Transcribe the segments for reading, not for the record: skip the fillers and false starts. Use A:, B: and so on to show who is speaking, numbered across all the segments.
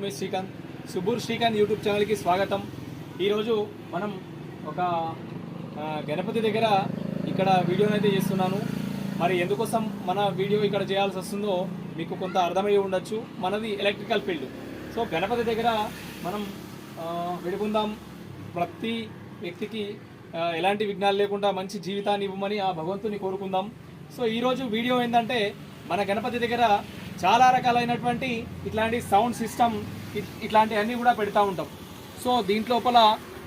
A: మీ Srikanth Subur Srikanth YouTube ఛానల్కి స్వాగతం. ఈరోజు మనం ఒక గణపతి దగ్గర ఇక్కడ వీడియోని అయితే చేస్తున్నాను. మరి ఎందుకోసం మన వీడియో ఇక్కడ చేయాల్సి వస్తుందో మీకు కొంత అర్థమయ్యి ఉండొచ్చు. మనది ఎలక్ట్రికల్ ఫీల్డ్. సో గణపతి దగ్గర మనం విడుకుందాం, ప్రతి వ్యక్తికి ఎలాంటి విఘ్నాలు లేకుండా మంచి జీవితాన్ని ఇవ్వమని ఆ భగవంతుని కోరుకుందాం. సో ఈరోజు వీడియో ఏంటంటే మన గణపతి దగ్గర చాలా రకాలైనటువంటి ఇట్లాంటి సౌండ్ సిస్టమ్ ఇట్లాంటివన్నీ కూడా పెడతా ఉంటాం. సో దీంట్లోపల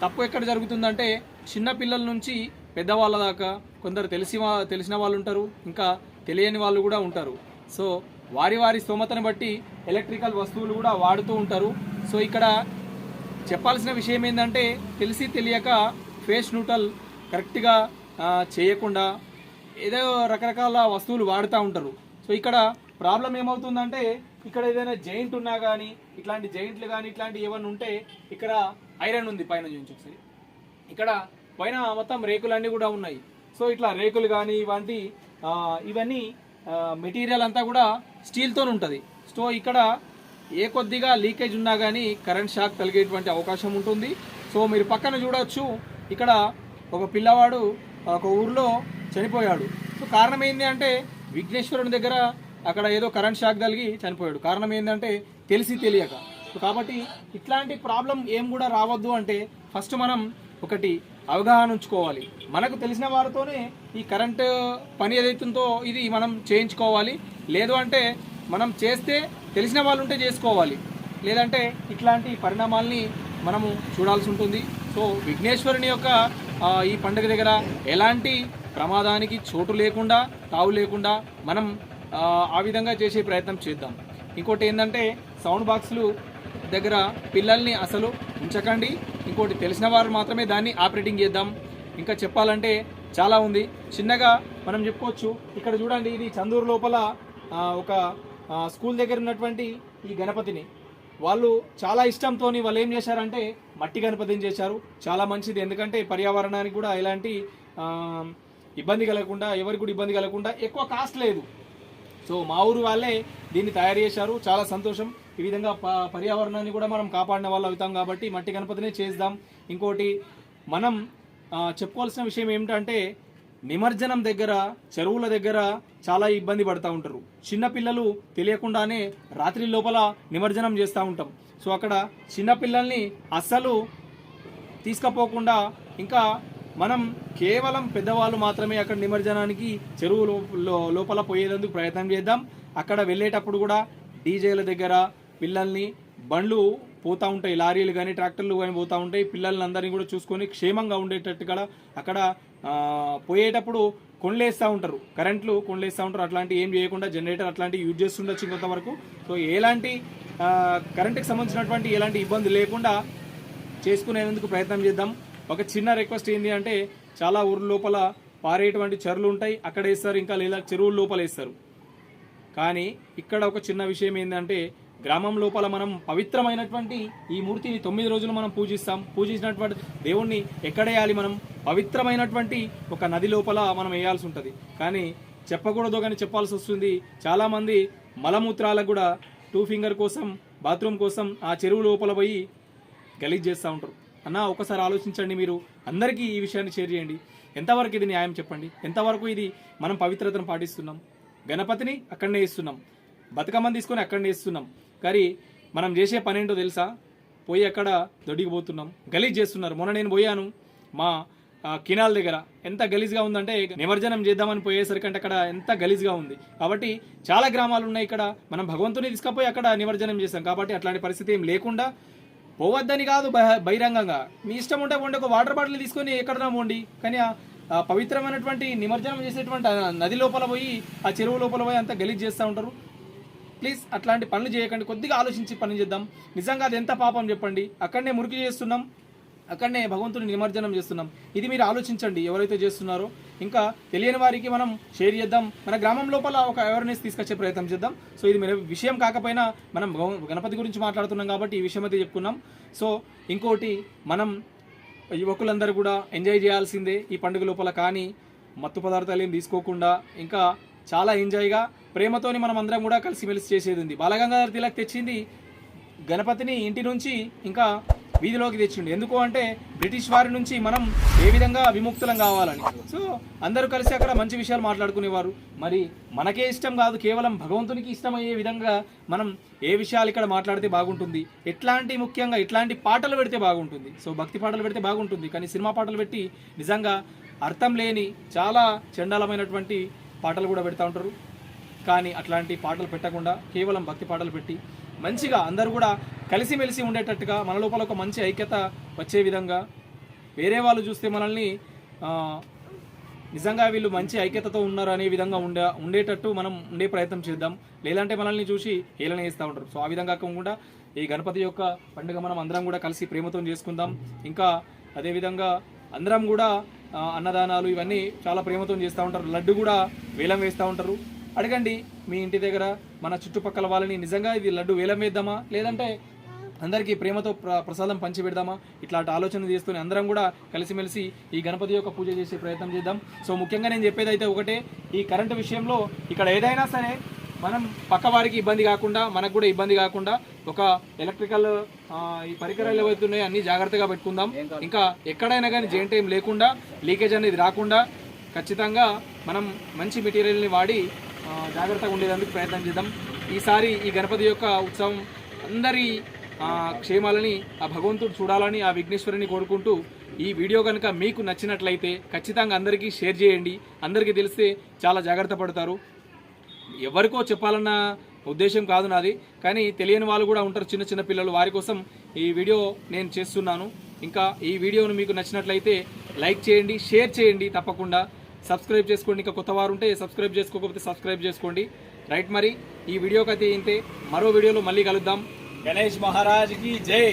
A: తప్పు ఎక్కడ జరుగుతుందంటే చిన్న పిల్లల నుంచి పెద్దవాళ్ళ దాకా కొందరు తెలిసిన వాళ్ళు ఉంటారు, ఇంకా తెలియని వాళ్ళు కూడా ఉంటారు. సో వారి స్తోమతను బట్టి ఎలక్ట్రికల్ వస్తువులు కూడా వాడుతూ ఉంటారు. సో ఇక్కడ చెప్పాల్సిన విషయం ఏంటంటే తెలిసి తెలియక ఫేస్ న్యూట్రల్ కరెక్ట్గా చేయకుండా ఏదో రకరకాల వస్తువులు వాడుతూ ఉంటారు. సో ఇక్కడ ప్రాబ్లం ఏమవుతుందంటే ఇక్కడ ఏదైనా జైంట్ ఉన్నా కానీ ఇట్లాంటి జైంట్లు కానీ ఇట్లాంటి ఏమన్నా ఉంటే ఇక్కడ ఐరన్ ఉంది పైన చూపించి ఒకసారి. ఇక్కడ పైన మొత్తం రేకులన్నీ కూడా ఉన్నాయి. సో ఇట్లా రేకులు కానీ ఇవన్నీ మెటీరియల్ అంతా కూడా స్టీల్తో ఉంటుంది. సో ఇక్కడ ఏ కొద్దిగా లీకేజ్ ఉన్నా కానీ కరెంట్ షాక్ కలిగేటువంటి అవకాశం ఉంటుంది. సో మీరు పక్కన చూడవచ్చు, ఇక్కడ ఒక పిల్లవాడు ఒక ఊర్లో చనిపోయాడు. సో కారణం ఏంటి అంటే విఘ్నేశ్వరుని దగ్గర అక్కడ ఏదో కరెంట్ షాక్ కలిగి చనిపోయాడు. కారణం ఏంటంటే తెలిసి తెలియక. సో కాబట్టి ఇట్లాంటి ప్రాబ్లం ఏం కూడా రావద్దు అంటే ఫస్ట్ మనం ఒకటి అవగాహన ఉంచుకోవాలి. మనకు తెలిసిన వారితోనే ఈ కరెంట్ పని ఏదైతుందో ఇది మనం చేయించుకోవాలి. లేదు అంటే మనం చేస్తే తెలిసిన వాళ్ళు ఉంటే చేసుకోవాలి, లేదంటే ఇట్లాంటి పరిణామాల్ని మనము చూడాల్సి ఉంటుంది. సో విఘ్నేశ్వరుని యొక్క ఈ పండుగ దగ్గర ఎలాంటి ప్రమాదానికి చోటు లేకుండా తావు లేకుండా మనం ఆ విధంగా చేసే ప్రయత్నం చేద్దాం. ఇంకోటి ఏంటంటే సౌండ్ బాక్సులు దగ్గర పిల్లల్ని అసలు ఉంచకండి. ఇంకోటి తెలిసిన వారు మాత్రమే దాన్ని ఆపరేటింగ్ చేద్దాం. ఇంకా చెప్పాలంటే చాలా ఉంది. చిన్నగా మనం చెప్పుకోవచ్చు. ఇక్కడ చూడండి, ఇది చందూరు లోపల ఒక స్కూల్ దగ్గర ఉన్నటువంటి ఈ గణపతిని వాళ్ళు చాలా ఇష్టంతో వాళ్ళు ఏం చేశారంటే మట్టి గణపతిని చేశారు. చాలా మంచిది, ఎందుకంటే పర్యావరణానికి కూడా ఎలాంటి ఇబ్బంది కలగకుండా, ఎవరికి కూడా ఇబ్బంది కలగకుండా, ఎక్కువ కాస్ట్ లేదు. సో మా ఊరు వాళ్ళే దీన్ని తయారు చేశారు. చాలా సంతోషం. ఈ విధంగా పర్యావరణాన్ని కూడా మనం కాపాడిన వాళ్ళు అవుతాం కాబట్టి మట్టి గణపతినే చేద్దాం. ఇంకోటి మనం చెప్పుకోవాల్సిన విషయం ఏమిటంటే నిమజ్జనం దగ్గర, చెరువుల దగ్గర చాలా ఇబ్బంది పడుతూ ఉంటారు. చిన్నపిల్లలు తెలియకుండానే రాత్రి లోపల నిమజ్జనం చేస్తూ ఉంటాం. సో అక్కడ చిన్నపిల్లల్ని అస్సలు తీసుకుపోకుండా, ఇంకా మనం కేవలం పెద్దవాళ్ళు మాత్రమే అక్కడ నిమజ్జనానికి చెరువు లోపల పోయేందుకు ప్రయత్నం చేద్దాం. అక్కడ వెళ్ళేటప్పుడు కూడా డీజేల దగ్గర పిల్లల్ని, బండ్లు పోతూ ఉంటాయి, లారీలు కానీ ట్రాక్టర్లు కానీ పోతూ ఉంటాయి, పిల్లల్ని అందరినీ కూడా చూసుకొని క్షేమంగా ఉండేటట్టుగా అక్కడ పోయేటప్పుడు కొండలేస్తూ ఉంటారు, కరెంట్లు కొండలేస్తూ ఉంటారు. అట్లాంటివి ఏం చేయకుండా జనరేటర్ అట్లాంటివి యూజ్ చేస్తుండొచ్చు కొంతవరకు. సో ఎలాంటి కరెంటుకి సంబంధించినటువంటి ఎలాంటి ఇబ్బంది లేకుండా చేసుకునేందుకు ప్రయత్నం చేద్దాం. ఒక చిన్న రిక్వెస్ట్ ఏంటి అంటే చాలా ఊర్ల లోపల పారేటువంటి చెరువులు ఉంటాయి, అక్కడ వేస్తారు, ఇంకా లేదా చెరువుల లోపల వేస్తారు. కానీ ఇక్కడ ఒక చిన్న విషయం ఏంటంటే గ్రామం లోపల మనం పవిత్రమైనటువంటి ఈ మూర్తిని 9 రోజులు మనం పూజిస్తాం. పూజించినటువంటి దేవుణ్ణి ఎక్కడ వేయాలి? మనం పవిత్రమైనటువంటి ఒక నది లోపల మనం వేయాల్సి ఉంటుంది. కానీ చెప్పకూడదు కానీ చెప్పాల్సి వస్తుంది. చాలామంది మలమూత్రాలకు కూడా 2 ఫింగర్ కోసం, బాత్రూమ్ కోసం ఆ చెరువు లోపల పోయి గలీజ్ చేస్తూ ఉంటారు. అన్న ఒకసారి ఆలోచించండి. మీరు అందరికీ ఈ విషయాన్ని షేర్ చేయండి. ఎంతవరకు ఇది న్యాయం చెప్పండి? ఎంతవరకు ఇది మనం పవిత్రతను పాటిస్తున్నాం? గణపతిని అక్కడనే ఇస్తున్నాం, బతుకమ్మని తీసుకొని అక్కడనే ఇస్తున్నాం. కానీ మనం చేసే పని ఏంటో తెలుసా? పోయి అక్కడ దొడ్డికి పోతున్నాం, గలీజ్ చేస్తున్నారు. మొన్న నేను పోయాను మా కినాల దగ్గర, ఎంత గలీజ్గా ఉందంటే నిమజ్జనం చేద్దామని పోయేసరికంటే అక్కడ ఎంత గలీజ్గా ఉంది. కాబట్టి చాలా గ్రామాలు ఉన్నాయి ఇక్కడ. మనం భగవంతుని తీసుకుపోయి అక్కడ నిమజ్జనం చేస్తాం. కాబట్టి అట్లాంటి పరిస్థితి ఏం లేకుండా, పోవద్దని కాదు, బహిరంగంగా మీ ఇష్టం ఉంటే పోండి, ఒక వాటర్ బాటిల్ తీసుకొని ఎక్కడన్నా పోండి. కానీ పవిత్రమైనటువంటి నిమజ్జనం చేసేటువంటి నది లోపల పోయి, ఆ చెరువు లోపల పోయి అంతా గలీజ్ చేస్తూ ఉంటారు. ప్లీజ్ అట్లాంటి పనులు చేయకండి. కొద్దిగా ఆలోచించి పని చేద్దాం. నిజంగా అది ఎంత పాపం చెప్పండి. అక్కడనే మురికి చేస్తున్నాం, అక్కడనే భగవంతుని నిమజ్జనం చేస్తున్నాం. ఇది మీరు ఆలోచించండి ఎవరైతే చేస్తున్నారో. ఇంకా తెలియని వారికి మనం షేర్ చేద్దాం. మన గ్రామం లోపల ఒక అవేర్నెస్ తీసుకొచ్చే ప్రయత్నం చేద్దాం. సో ఇది మన విషయం కాకపోయినా మనం గణపతి గురించి మాట్లాడుతున్నాం కాబట్టి ఈ విషయం అయితే చెప్పుకున్నాం. సో ఇంకోటి, మనం యువకులందరూ కూడా ఎంజాయ్ చేయాల్సిందే ఈ పండుగ లోపల. కానీ మత్తు పదార్థాలు ఏం తీసుకోకుండా ఇంకా చాలా ఎంజాయ్గా ప్రేమతోని మనం అందరం కూడా కలిసిమెలిసి చేసేది ఉంది. బాలగంగాధర తిలక్ తెచ్చింది గణపతిని ఇంటి నుంచి ఇంకా వీధిలోకి తెచ్చిండు. ఎందుకు అంటే బ్రిటిష్ వారి నుంచి మనం ఏ విధంగా విముక్తులం కావాలని. సో అందరూ కలిసి అక్కడ మంచి విషయాలు మాట్లాడుకునేవారు. మరి మనకే ఇష్టం కాదు, కేవలం భగవంతునికి ఇష్టమయ్యే విధంగా మనం ఏ విషయాలు ఇక్కడ మాట్లాడితే బాగుంటుంది, ముఖ్యంగా ఇట్లాంటి పాటలు పెడితే బాగుంటుంది. సో భక్తి పాటలు పెడితే బాగుంటుంది, కానీ సినిమా పాటలు పెట్టి నిజంగా అర్థం లేని చాలా చండాలమైనటువంటి పాటలు కూడా పెడతా ఉంటారు. కానీ అట్లాంటి పాటలు పెట్టకుండా కేవలం భక్తి పాటలు పెట్టి మంచిగా అందరూ కూడా కలిసిమెలిసి ఉండేటట్టుగా మన లోపల ఒక మంచి ఐక్యత వచ్చే విధంగా, వేరే వాళ్ళు చూస్తే మనల్ని నిజంగా వీళ్ళు మంచి ఐక్యతతో ఉన్నారు అనే విధంగా ఉండేటట్టు మనం ఉండే ప్రయత్నం చేద్దాం. లేదంటే మనల్ని చూసి హేళన చేస్తూ ఉంటారు. సో ఆ విధంగా కాకుండా ఈ గణపతి యొక్క పండుగ మనం అందరం కూడా కలిసి ప్రేమతో చేసుకుందాం. ఇంకా అదేవిధంగా అందరం కూడా అన్నదానాలు ఇవన్నీ చాలా ప్రేమతో చేస్తూ ఉంటారు. లడ్డు కూడా వేలం వేస్తూ ఉంటారు. అడగండి మీ ఇంటి దగ్గర మన చుట్టుపక్కల వాళ్ళని, నిజంగా ఇది లడ్డు వేలం వేద్దామా లేదంటే అందరికీ ప్రేమతో ప్రసాదం పంచి పెడదామా, ఇట్లాంటి ఆలోచన చేస్తూనే అందరం కూడా కలిసిమెలిసి ఈ గణపతి యొక్క పూజ చేసే ప్రయత్నం చేద్దాం. సో ముఖ్యంగా నేను చెప్పేది అయితే ఒకటే, ఈ కరెంటు విషయంలో ఇక్కడ ఏదైనా సరే మనం పక్క వారికి ఇబ్బంది కాకుండా మనకు కూడా ఇబ్బంది కాకుండా ఒక ఎలక్ట్రికల్ ఈ పరికరాలు ఏవైతున్నాయో అన్ని జాగ్రత్తగా పెట్టుకుందాం. ఇంకా ఎక్కడైనా కానీ జెయింట్ ఏం లేకుండా, లీకేజ్ అనేది రాకుండా ఖచ్చితంగా మనం మంచి మెటీరియల్ని వాడి జాగ్రత్తగా ఉండేందుకు ప్రయత్నం చేద్దాం. ఈసారి ఈ గణపతి యొక్క ఉత్సవం అందరి క్షేమాలని ఆ భగవంతుడు చూడాలని ఆ విఘ్నేశ్వరుని కోరుకుంటూ, ఈ వీడియో కనుక మీకు నచ్చినట్లయితే ఖచ్చితంగా అందరికీ షేర్ చేయండి. అందరికీ తెలిస్తే చాలా జాగ్రత్త పడతారు. ఎవరికో చెప్పాలన్న ఉద్దేశం కాదు నాది, కానీ తెలియని వాళ్ళు కూడా ఉంటారు, చిన్న చిన్న పిల్లలు. వారి కోసం ఈ వీడియో నేను చేస్తున్నాను. ఇంకా ఈ వీడియోను మీకు నచ్చినట్లయితే లైక్ చేయండి, షేర్ చేయండి, తప్పకుండా సబ్స్క్రైబ్ చేసుకోండి. ఇంకా కొత్త వారు ఉంటే సబ్స్క్రైబ్ చేసుకోకపోతే సబ్స్క్రైబ్ చేసుకోండి. రైట్, మరి ఈ వీడియోకి అయితే ఇంతే. మరో వీడియోలో మళ్ళీ కలుద్దాం. గణేష్ మహారాజ్కి జై.